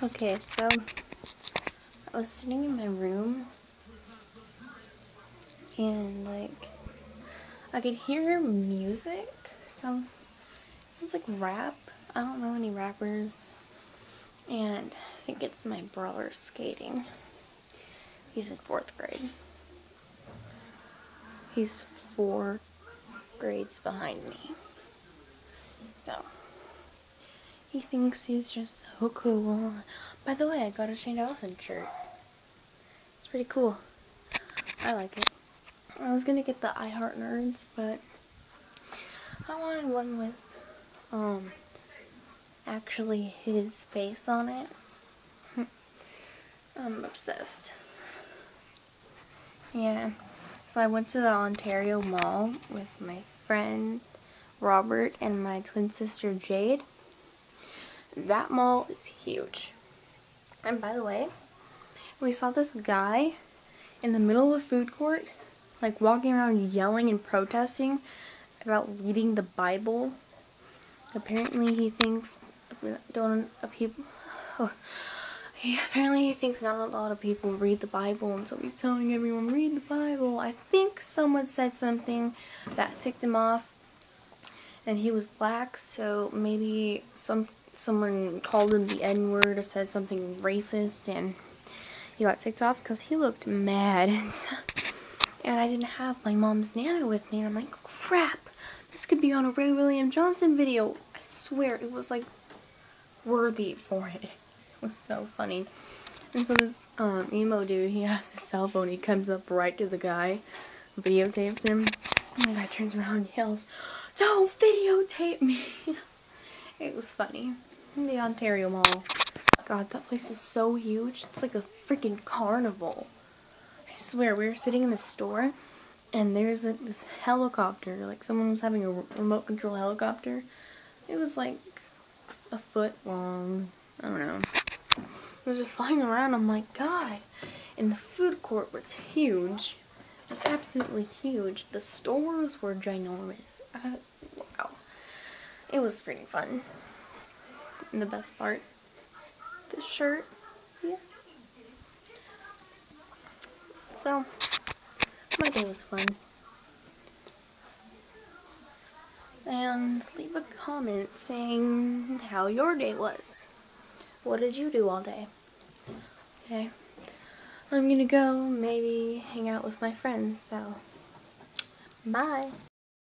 Okay, so I was sitting in my room and like I could hear music. Sounds like rap. I don't know any rappers. And I think it's my brother skating. He's in 4th grade. He's 4 grades behind me. So he thinks he's just so cool. By the way, I got a Shane Dawson shirt. It's pretty cool. I like it. I was gonna get the I Heart Nerds, but I wanted one with actually his face on it. I'm obsessed. Yeah. So I went to the Ontario Mall with my friend Robert and my twin sister Jade. That mall is huge. And by the way, we saw this guy in the middle of the food court, like walking around yelling and protesting about reading the Bible. Apparently he thinks apparently he thinks not a lot of people read the Bible, and so he's telling everyone, read the Bible. I think someone said something that ticked him off, and he was black, so maybe someone called him the N-word or said something racist, and he got ticked off because he looked mad. And I didn't have my mom's Nana with me, and I'm like, crap, this could be on a Ray William Johnson video. I swear, it was like worthy for it. It was so funny. And so this emo dude, he has his cell phone, he comes up right to the guy, videotapes him, and the guy turns around and yells, "Don't videotape me!" It was funny. The Ontario Mall. God, that place is so huge. It's like a freaking carnival. I swear, we were sitting in the store, and there's this helicopter, like someone was having a remote control helicopter. It was like a foot long. I don't know. It was just flying around. I'm like, God. And the food court was huge. It was absolutely huge. The stores were ginormous. Wow. It was pretty fun. And the best part, this shirt. Yeah. So, my day was fun. And leave a comment saying how your day was. What did you do all day? Okay. I'm gonna go maybe hang out with my friends, so bye.